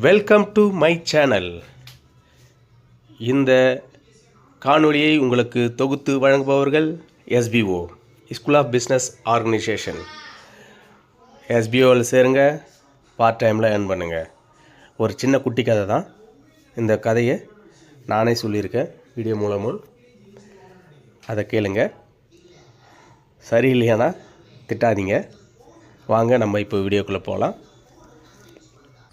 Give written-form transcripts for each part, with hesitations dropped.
Welcome to my channel. இந்த காணொளியை உங்களுக்கு தொகுத்து வழங்குபவர்கள் SBO school of business organisation. SBOவில் சேருங்க, பார்ட் டைமில் ஏர்ன் பண்ணுங்கள். ஒரு சின்ன குட்டி கதை தான். இந்த கதையை நானே சொல்லியிருக்கேன் வீடியோ மூலமும். அதை கேளுங்க. சரியில்லையானா திட்டாதீங்க. வாங்க நம்ம இப்போ வீடியோக்குள்ளே போகலாம்.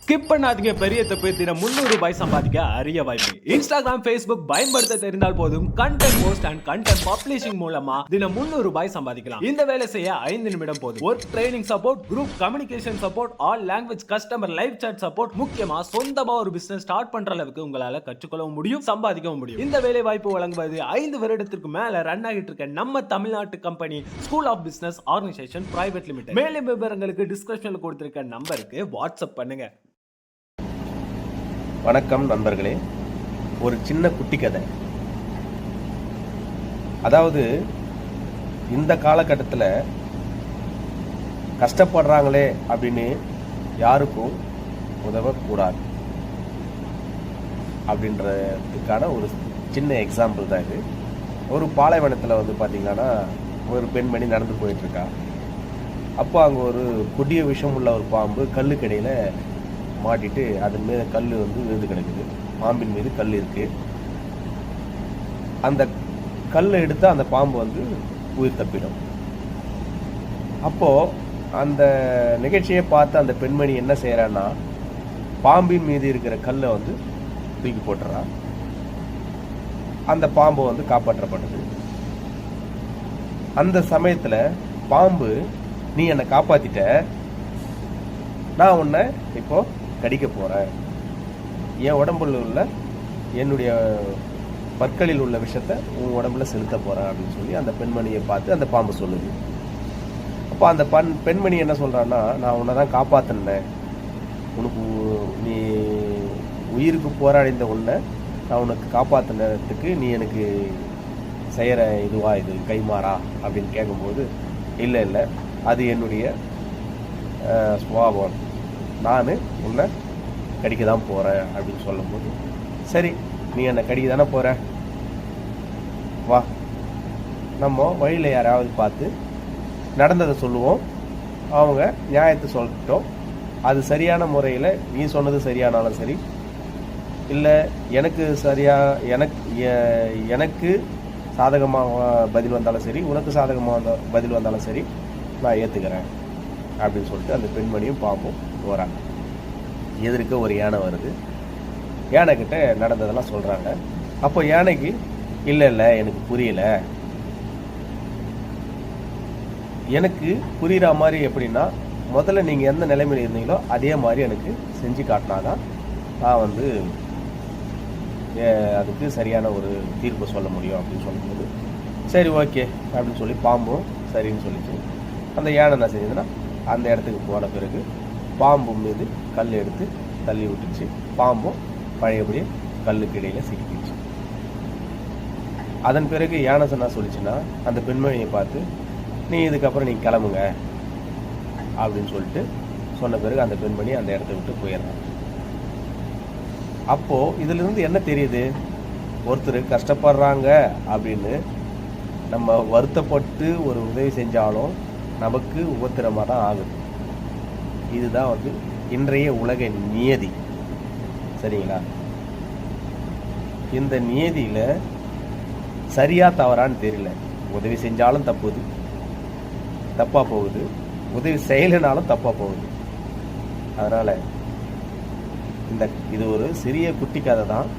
ஸ்கிப் பண்ணாதீங்க. பெரிய தப்பு. தினம் 300 ரூபாய் சம்பாதிக்க அரிய வாய்ப்பு. இன்ஸ்டாகிராம், ஃபேஸ்புக் பயன்படுத்த தெரிந்தால் போதும். Content post and content publishing மூலமா தினம் 300 ரூபாய் சம்பாதிக்கலாம். இந்த வேலை செய்ய 5 நிமிடம் போதும். Work training support, group communication support, all language customer live chat support, முக்கியமா சொந்தமா ஒரு பிசினஸ் ஸ்டார்ட் பண்ற அளவுக்கு உங்களால கற்றுக்கொள்ளவும் முடியும், சம்பாதிக்கவும் முடியும். இந்த வேலை வாய்ப்பு வழங்குவது 5 வருடத்திற்கு மேல ரன் ஆகிட்டு இருக்க நம்ம தமிழ்நாட்டு company school of business organisation private limited. மேலும் விவரங்களுக்கு டிஸ்கிரிப்ஷன்ல கொடுத்திருக்க நம்பருக்கு வாட்ஸ்அப் பண்ணுங்க. வணக்கம் நண்பர்களே. ஒரு சின்ன குட்டி கதை. அதாவது இந்த காலகட்டத்தில் கஷ்டப்படுறாங்களே அப்படின்னு யாருக்கும் உதவக்கூடாது அப்படின்றதுக்கான ஒரு சின்ன எக்ஸாம்பிள் தான் இது. ஒரு பாலைவனத்தில் வந்து பார்த்திங்கன்னா ஒரு பெண்மணி நடந்து போயிட்டுருக்கா. அப்போ அங்கே ஒரு கொடிய விஷம் உள்ள ஒரு பாம்பு கல்லுக்கடையில் மாட்டிட்டு அதன் மீது கல் வந்து விழுந்து கிடக்குது. பாம்பின் மீது கல் இருக்குது. அந்த கல்லை எடுத்து அந்த பாம்பு வந்து உயிர் தப்பிடும். அப்போது அந்த நிகழ்ச்சியை பார்த்து அந்த பெண்மணி என்ன செய்கிறான்னா, பாம்பின் மீது இருக்கிற கல்லை வந்து தூக்கி போட்டுறான். அந்த பாம்பு வந்து காப்பாற்றப்படுது. அந்த சமயத்தில் பாம்பு, நீ என்னை காப்பாற்றிட்ட, நான் உன்னை இப்போ கடிக்க போகிறேன், என் உடம்புல உள்ள என்னுடைய பற்களில் உள்ள விஷத்தை உன் உடம்புல செலுத்த போகிறேன் அப்படின்னு சொல்லி அந்த பெண்மணியை பார்த்து அந்த பாம்பு சொல்லுது. அப்போ அந்த பெண்மணி என்ன சொல்கிறான்னா, நான் உன்னை தான் காப்பாற்றினேன், உனக்கு நீ உயிருக்கு போராடிந்த உன்னை நான் உனக்கு காப்பாற்றினதுக்கு நீ எனக்கு செய்கிற இதுவா இது கைமாறா அப்படின்னு கேட்கும்போது, இல்லை அது என்னுடைய சுபாவம், நான் உன்னை கடிக்க தான் போகிறேன் அப்படின்னு சொல்லும்போது, சரி நீ என்னை கடிக்க தானே போகிற, வா நம்ம வழியில் யாராவது பார்த்து நடந்ததை சொல்லுவோம், அவங்க நியாயத்தை சொல்லிட்டோம், அது சரியான முறையில் நீ சொன்னது சரியானாலும் சரி, இல்லை எனக்கு சாதகமாக பதில் வந்தாலும் சரி, உனக்கு சாதகமாக பதில் வந்தாலும் சரி, நான் ஏற்றுக்கிறேன் அப்படின்னு சொல்லிட்டு அந்த பெண்மணியும் பாம்பும் போகிறாங்க. எதிர்க்க ஒரு யானை வருது. யானைக்கிட்ட நடந்ததெல்லாம் சொல்கிறாங்க. அப்போ யானைக்கு, இல்லை எனக்கு புரியல, எனக்கு புரிகிற மாதிரி எப்படின்னா, முதல்ல நீங்கள் எந்த நிலைமையில் இருந்தீங்களோ அதே மாதிரி எனக்கு செஞ்சு காட்டினாதான் நான் வந்து அதுக்கு சரியான ஒரு தீர்ப்பு சொல்ல முடியும் அப்படின்னு சொல்லும்போது, சரி ஓகே அப்படின்னு சொல்லி பாம்பும் சரின்னு சொல்லிச்சு. அந்த யானை என்ன செஞ்சதுன்னா, அந்த இடத்துக்கு போன பிறகு பாம்பு மீது கல் எடுத்து தள்ளி விட்டுச்சு. பாம்பும் பழையபடி கல்லுக்கு இடையில் சிக்கிச்சு. அதன் பிறகு யானை என்ன சொல்லிச்சுன்னா, அந்த பெண்மணியை பார்த்து, நீ இதுக்கப்புறம் நீங்கள் கிளம்புங்க அப்படின்னு சொல்லிட்டு சொன்ன பிறகு அந்த பெண்மணி அந்த இடத்த விட்டு போயிடுறாங்க. அப்போது இதிலிருந்து என்ன தெரியுது, ஒருத்தர் கஷ்டப்படுறாங்க அப்படின்னு நம்ம வருத்தப்பட்டு ஒரு உதவி செஞ்சாலும் நமக்கு உபத்திரமாக தான் ஆகுது. இதுதான் வந்து இன்றைய உலக நியதி. சரிங்களா? இந்த நியதியில் சரியா தவறான்னு தெரியல. உதவி செஞ்சாலும் தப்பாக போகுது, உதவி செய்யலைனாலும் தப்பாக போகுது. அதனால் இது ஒரு சிறிய குட்டி கதை தான்.